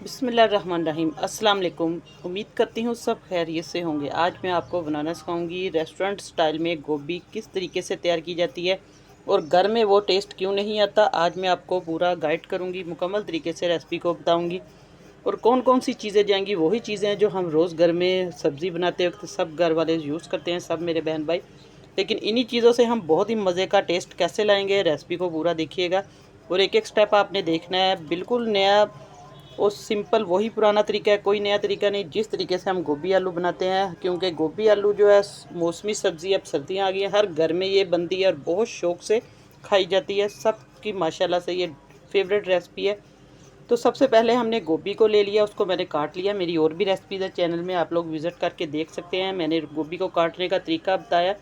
बिस्मिल्लाहिर्रहमानिर्रहीम। अस्सलाम वालेकुम। उम्मीद करती हूँ सब खैरियत से होंगे। आज मैं आपको बनाना सिखाऊंगी रेस्टोरेंट स्टाइल में गोभी किस तरीके से तैयार की जाती है और घर में वो टेस्ट क्यों नहीं आता। आज मैं आपको पूरा गाइड करूँगी, मुकम्मल तरीके से रेसिपी को बताऊँगी और कौन कौन सी चीज़ें जाएंगी। वही चीज़ें हैं जो हम रोज़ घर में सब्ज़ी बनाते वक्त सब घर वाले यूज़ करते हैं, सब मेरे बहन भाई। लेकिन इन्हीं चीज़ों से हम बहुत ही मज़े का टेस्ट कैसे लाएंगे, रेसिपी को पूरा देखिएगा और एक एक स्टेप आपने देखना है। बिल्कुल नया और सिंपल, वही पुराना तरीका है, कोई नया तरीका नहीं। जिस तरीके से हम गोभी आलू बनाते हैं, क्योंकि गोभी आलू जो है मौसमी सब्ज़ी, अब सर्दियाँ आ गई हैं, हर घर में ये बनती है और बहुत शौक़ से खाई जाती है। सबकी माशाल्लाह से ये फेवरेट रेसिपी है। तो सबसे पहले हमने गोभी को ले लिया, उसको मैंने काट लिया। मेरी और भी रेसिपीज़ है चैनल में, आप लोग विज़िट करके देख सकते हैं। मैंने गोभी को काटने का तरीका बताया।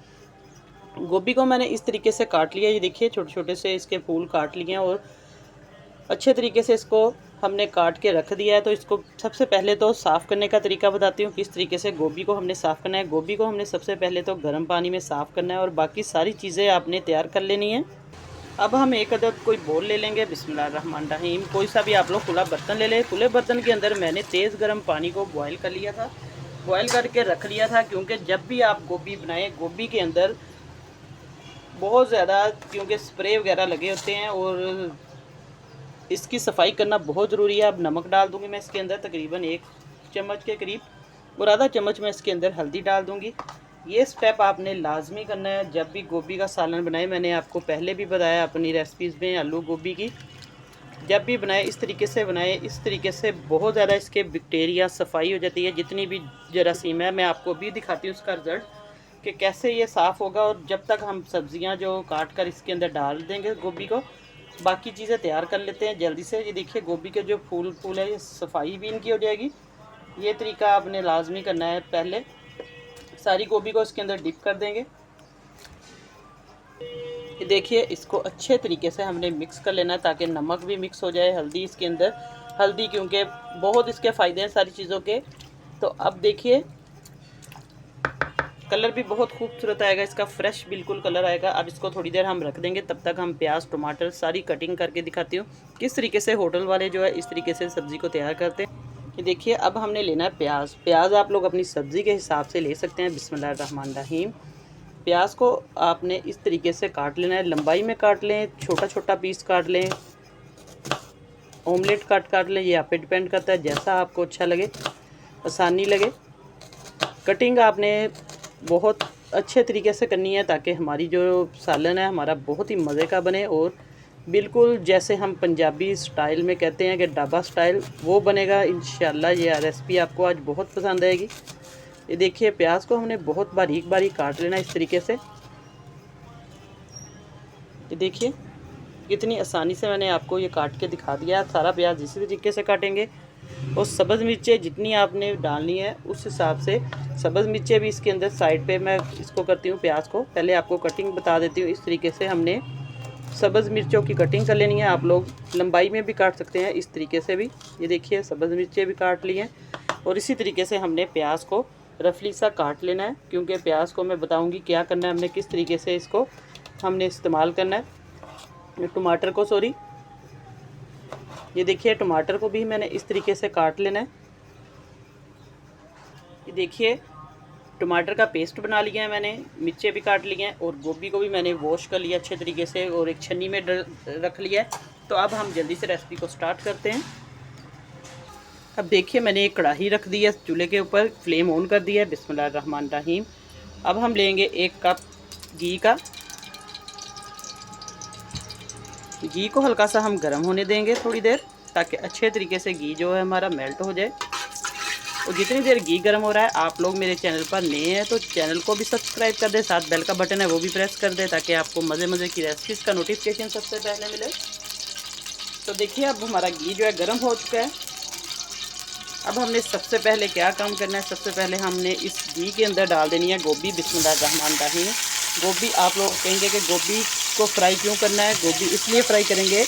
गोभी को मैंने इस तरीके से काट लिया, ये देखिए छोटे छोटे से इसके फूल काट लिए हैं और अच्छे तरीके से इसको हमने काट के रख दिया है। तो इसको सबसे पहले तो साफ़ करने का तरीका बताती हूँ किस तरीके से गोभी को हमने साफ़ करना है। गोभी को हमने सबसे पहले तो गर्म पानी में साफ़ करना है और बाकी सारी चीज़ें आपने तैयार कर लेनी है। अब हम एक अदद कोई बोल ले लेंगे। बिस्मिल्लाहिर्रहमानिर्रहीम। कोई सा भी आप लोग खुला बर्तन ले लें। खुले बर्तन के अंदर मैंने तेज़ गर्म पानी को बॉयल कर लिया था, बॉयल करके रख लिया था। क्योंकि जब भी आप गोभी बनाएं, गोभी के अंदर बहुत ज़्यादा क्योंकि स्प्रे वगैरह लगे होते हैं और इसकी सफाई करना बहुत ज़रूरी है। अब नमक डाल दूंगी मैं इसके अंदर, तकरीबन 1 चम्मच के करीब, और आधा चम्मच मैं इसके अंदर हल्दी डाल दूंगी। ये स्टेप आपने लाजमी करना है जब भी गोभी का सालन बनाए। मैंने आपको पहले भी बताया अपनी रेसिपीज़ में, आलू गोभी की जब भी बनाए इस तरीके से बनाए। इस तरीके से बहुत ज़्यादा इसके बैक्टीरिया सफाई हो जाती है, जितनी भी जरासीम है। मैं आपको भी दिखाती हूँ उसका रिज़ल्ट कि कैसे ये साफ़ होगा। और जब तक हम सब्ज़ियाँ जो काट कर इसके अंदर डाल देंगे गोभी को, बाकी चीज़ें तैयार कर लेते हैं जल्दी से। ये देखिए गोभी के जो फूल है, ये सफाई भी इनकी हो जाएगी। ये तरीका आपने लाजमी करना है। पहले सारी गोभी को इसके अंदर डिप कर देंगे। ये देखिए इसको अच्छे तरीके से हमने मिक्स कर लेना है ताकि नमक भी मिक्स हो जाए, हल्दी इसके अंदर, हल्दी क्योंकि बहुत इसके फ़ायदे हैं सारी चीज़ों के। तो अब देखिए कलर भी बहुत खूबसूरत आएगा, इसका फ्रेश बिल्कुल कलर आएगा। अब इसको थोड़ी देर हम रख देंगे, तब तक हम प्याज टमाटर सारी कटिंग करके दिखाती हूँ किस तरीके से होटल वाले जो है इस तरीके से सब्ज़ी को तैयार करते हैं। ये देखिए अब हमने लेना है प्याज। प्याज आप लोग अपनी सब्ज़ी के हिसाब से ले सकते हैं। बिस्मिल्लाहिर्रहमानिर्रहीम। प्याज को आपने इस तरीके से काट लेना है, लंबाई में काट लें, छोटा छोटा पीस काट लें, ऑमलेट काट लें। ये आप पे डिपेंड करता है जैसा आपको अच्छा लगे, आसानी लगे। कटिंग आपने बहुत अच्छे तरीके से करनी है ताकि हमारी जो सालन है हमारा बहुत ही मज़े का बने और बिल्कुल जैसे हम पंजाबी स्टाइल में कहते हैं कि ढाबा स्टाइल, वो बनेगा इंशाल्लाह। ये रेसिपी आपको आज बहुत पसंद आएगी। ये देखिए प्याज को हमने बहुत बारीक बारीक काट लेना इस तरीके से। ये देखिए कितनी आसानी से मैंने आपको ये काट के दिखा दिया। सारा प्याज इसी तरीके से काटेंगे और सब्ज़ मिर्चें जितनी आपने डालनी है उस हिसाब से सब्ज़ मिर्चें भी इसके अंदर साइड पे मैं इसको करती हूँ। प्याज को पहले आपको कटिंग बता देती हूँ। इस तरीके से हमने सब्ज़ मिर्चों की कटिंग कर लेनी है। आप लोग लंबाई में भी काट सकते हैं इस तरीके से भी। ये देखिए सब्ज़ मिर्चें भी काट ली हैं और इसी तरीके से हमने प्याज को रफली सा काट लेना है। क्योंकि प्याज को मैं बताऊँगी क्या करना है हमने, किस तरीके से इसको हमने इस्तेमाल करना है। टमाटर को सॉरी, ये देखिए टमाटर को भी मैंने इस तरीके से काट लेना है। ये देखिए टमाटर का पेस्ट बना लिया है मैंने, मिर्चें भी काट ली हैं और गोभी को भी मैंने वॉश कर लिया अच्छे तरीके से और एक छन्नी में रख लिया है। तो अब हम जल्दी से रेसिपी को स्टार्ट करते हैं। अब देखिए मैंने एक कढ़ाई रख दी है चूल्हे के ऊपर, फ्लेम ऑन कर दिया है। बिस्मिल्लाहिर्रहमानिर्रहीम। अब हम लेंगे 1 कप घी का। घी को हल्का सा हम गर्म होने देंगे थोड़ी देर, ताकि अच्छे तरीके से घी जो है हमारा मेल्ट हो जाए। और जितनी देर घी गर्म हो रहा है, आप लोग मेरे चैनल पर नए हैं तो चैनल को भी सब्सक्राइब कर दें, साथ बेल का बटन है वो भी प्रेस कर दें ताकि आपको मज़े मज़े की रेसिपीज़ का नोटिफिकेशन सबसे पहले मिले। तो देखिए अब हमारा घी जो है गर्म हो चुका है। अब हमने सबसे पहले क्या काम करना है, सबसे पहले हमने इस घी के अंदर डाल देनी है गोभी। बिस्मिल्लाहिर्रहमानिर्रहीम। गोभी आप लोग कहेंगे कि गोभी को फ्राई क्यों करना है। गोभी इसलिए फ्राई करेंगे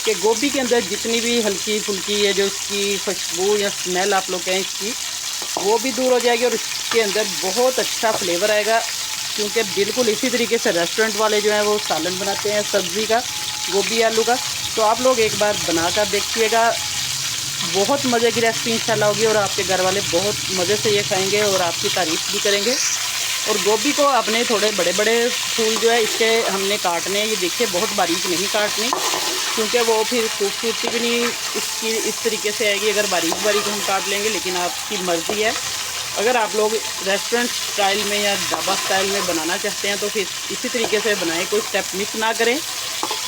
कि गोभी के अंदर जितनी भी हल्की फुल्की है जो इसकी खुशबू या स्मेल आप लोग कहें इसकी, वो भी दूर हो जाएगी और इसके अंदर बहुत अच्छा फ्लेवर आएगा। क्योंकि बिल्कुल इसी तरीके से रेस्टोरेंट वाले जो हैं वो सालन बनाते हैं सब्ज़ी का, गोभी आलू का। तो आप लोग एक बार बनाकर देखिएगा, बहुत मज़े की रेसिपी इंशाल्लाह होगी और आपके घर वाले बहुत मज़े से ये खाएंगे और आपकी तारीफ़ भी करेंगे। और गोभी को अपने थोड़े बड़े बड़े फूल जो है इसके हमने काटने हैं। ये देखिए बहुत बारीक नहीं काटनी, क्योंकि वो फिर खूबसूरती भी नहीं इसकी इस तरीके से आएगी अगर बारीक बारीक हम काट लेंगे। लेकिन आपकी मर्ज़ी है, अगर आप लोग रेस्टोरेंट स्टाइल में या ढाबा स्टाइल में बनाना चाहते हैं तो फिर इसी तरीके से बनाएं, कोई स्टेप मिस ना करें।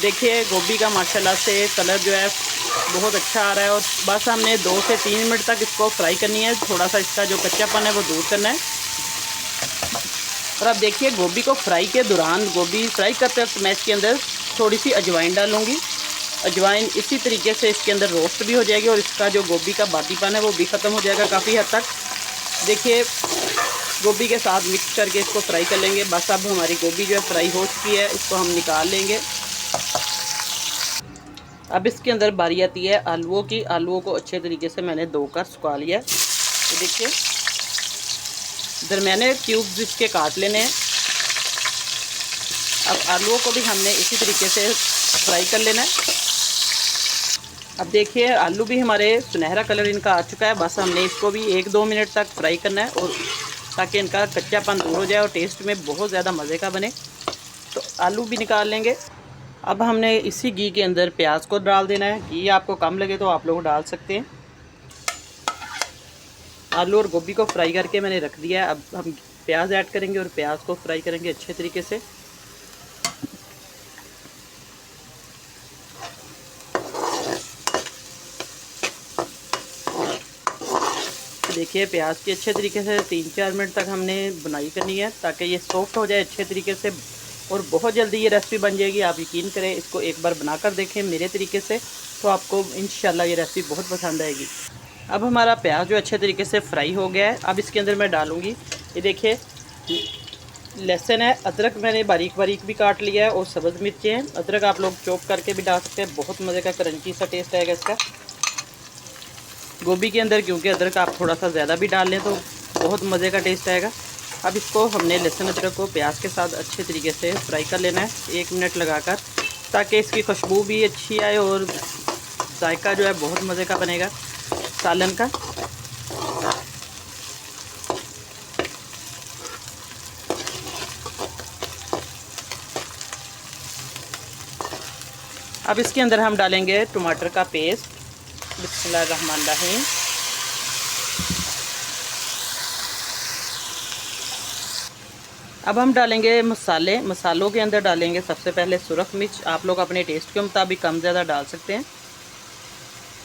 देखिए गोभी का माशाल्लाह से कलर जो है बहुत अच्छा आ रहा है और बस हमने 2 से 3 मिनट तक इसको फ्राई करनी है। थोड़ा सा इसका जो कच्चापन है वो दूर करना है। और अब देखिए गोभी को फ्राई के दौरान, गोभी फ्राई करते वक्त मैं इसके अंदर थोड़ी सी अजवाइन डालूँगी। अजवाइन इसी तरीके से इसके अंदर रोस्ट भी हो जाएगी और इसका जो गोभी का बातीपन है वो भी ख़त्म हो जाएगा काफ़ी हद तक। देखिए गोभी के साथ मिक्स करके इसको फ्राई कर लेंगे। बस अब हमारी गोभी जो है फ्राई हो चुकी है, इसको हम निकाल लेंगे। अब इसके अंदर बारी आती है आलूओं की। आलूओं को अच्छे तरीके से मैंने धोकर सुखा लिया है। तो देखिए इधर मैंने क्यूब्स इसके काट लेने हैं। अब आलूओं को भी हमने इसी तरीके से फ्राई कर लेना है। अब देखिए आलू भी हमारे सुनहरा कलर इनका आ चुका है। बस हमने इसको भी 1-2 मिनट तक फ्राई करना है और ताकि इनका कच्चापन दूर हो जाए और टेस्ट में बहुत ज़्यादा मज़े का बने। तो आलू भी निकाल लेंगे। अब हमने इसी घी के अंदर प्याज को डाल देना है। घी आपको कम लगे तो आप लोग डाल सकते हैं। आलू और गोभी को फ्राई करके मैंने रख दिया है। अब हम प्याज ऐड करेंगे और प्याज को फ्राई करेंगे अच्छे तरीके से। देखिए प्याज की अच्छे तरीके से 3-4 मिनट तक हमने बुनाई करनी है ताकि ये सॉफ्ट हो जाए अच्छे तरीके से और बहुत जल्दी ये रेसिपी बन जाएगी। आप यकीन करें, इसको एक बार बनाकर देखें मेरे तरीके से, तो आपको इंशाल्लाह ये रेसिपी बहुत पसंद आएगी। अब हमारा प्याज जो अच्छे तरीके से फ्राई हो गया है। अब इसके अंदर मैं डालूँगी, ये देखिए लहसुन है, अदरक मैंने बारीक बारीक भी काट लिया है और सब्ज़ मिर्चें हैं। अदरक आप लोग चॉप करके भी डाल सकते हैं, बहुत मज़े का क्रंची सा टेस्ट आएगा इसका। गोभी के अंदर क्योंकि अदरक आप थोड़ा सा ज़्यादा भी डाल लें तो बहुत मज़े का टेस्ट आएगा। अब इसको हमने लहसुन अदरक को प्याज के साथ अच्छे तरीके से फ्राई कर लेना है 1 मिनट लगाकर, ताकि इसकी खुशबू भी अच्छी आए और जायका जो है बहुत मज़े का बनेगा सालन का। अब इसके अंदर हम डालेंगे टमाटर का पेस्ट। बिस्मिल्लाहिर्रहमानिर्रहीम। अब हम डालेंगे मसाले। मसालों के अंदर डालेंगे सबसे पहले सुरख मिर्च। आप लोग अपने टेस्ट के मुताबिक कम ज़्यादा डाल सकते हैं।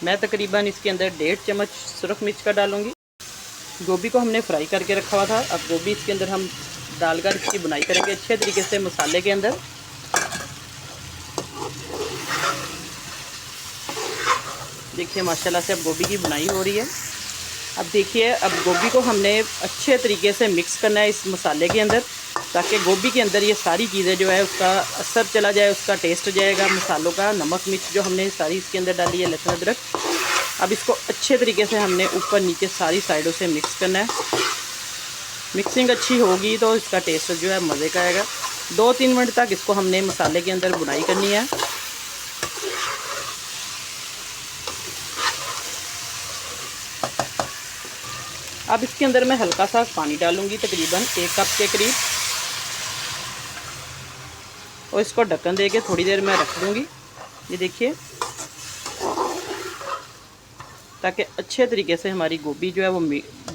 मैं तकरीबन इसके अंदर 1.5 चम्मच सुरख मिर्च का डालूंगी। गोभी को हमने फ्राई करके रखा हुआ था। अब गोभी इसके अंदर हम डालकर इसकी बुनाई करेंगे अच्छे तरीके से मसाले के अंदर। देखिए माशाल्लाह से अब गोभी की बुनाई हो रही है। अब देखिए अब गोभी को हमने अच्छे तरीके से मिक्स करना है इस मसाले के अंदर, ताकि गोभी के अंदर ये सारी चीज़ें जो है उसका असर चला जाए, उसका टेस्ट जाएगा मसालों का। नमक मिर्च जो हमने सारी इसके अंदर डाली है, लहसुन अदरक। अब इसको अच्छे तरीके से हमने ऊपर नीचे सारी साइडों से मिक्स करना है। मिक्सिंग अच्छी होगी तो इसका टेस्ट जो है मज़े का आएगा। 2-3 मिनट तक इसको हमने मसाले के अंदर बुनाई करनी है। अब इसके अंदर मैं हल्का सा पानी डालूंगी, तकरीबन 1 कप के करीब, और इसको ढक्कन दे के थोड़ी देर मैं रख दूंगी। ये देखिए ताकि अच्छे तरीके से हमारी गोभी जो है वो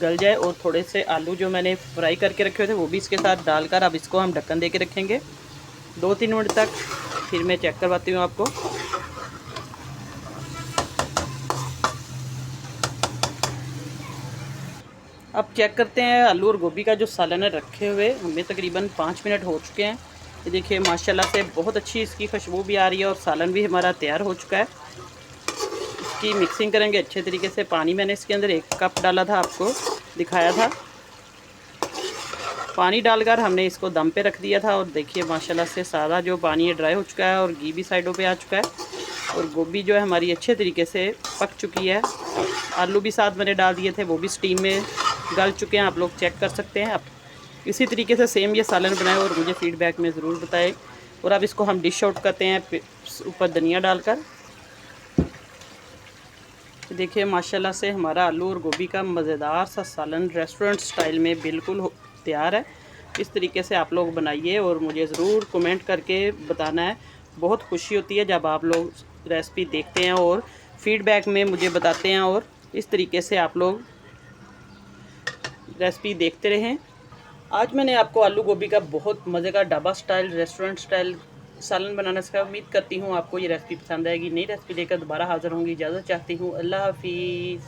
गल जाए और थोड़े से आलू जो मैंने फ्राई करके रखे हुए थे वो भी इसके साथ डालकर अब इसको हम ढक्कन दे के रखेंगे 2-3 मिनट तक। फिर मैं चेक करवाती हूँ आपको। अब चेक करते हैं आलू और गोभी का जो सालन है रखे हुए हमें तकरीबन 5 मिनट हो चुके हैं। ये देखिए माशाल्लाह से बहुत अच्छी इसकी खुशबू भी आ रही है और सालन भी हमारा तैयार हो चुका है। इसकी मिक्सिंग करेंगे अच्छे तरीके से। पानी मैंने इसके अंदर 1 कप डाला था, आपको दिखाया था। पानी डालकर हमने इसको दम पे रख दिया था और देखिए माशाल्लाह से सारा जो पानी है ड्राई हो चुका है और घी भी साइडों पे आ चुका है और गोभी जो है हमारी अच्छे तरीके से पक चुकी है। आलू भी साथ मैंने डाल दिए थे, वो भी स्टीम में गल चुके हैं, आप लोग चेक कर सकते हैं। अब इसी तरीके से सेम ये सालन बनाएं और मुझे फ़ीडबैक में ज़रूर बताएं। और अब इसको हम डिश आउट करते हैं ऊपर धनिया डालकर। देखिए माशाल्लाह से हमारा आलू और गोभी का मज़ेदार सा सालन रेस्टोरेंट स्टाइल में बिल्कुल तैयार है। इस तरीके से आप लोग बनाइए और मुझे ज़रूर कमेंट करके बताना है। बहुत खुशी होती है जब आप लोग रेसिपी देखते हैं और फीडबैक में मुझे बताते हैं, और इस तरीके से आप लोग रेसिपी देखते रहें। आज मैंने आपको आलू गोभी का बहुत मज़े का ढाबा स्टाइल रेस्टोरेंट स्टाइल सालन बनाना सिखाया। उम्मीद करती हूँ आपको ये रेसिपी पसंद आएगी। नई रेसिपी लेकर दोबारा हाज़िर होंगी। इजाज़त चाहती हूँ। अल्लाह हाफिज़।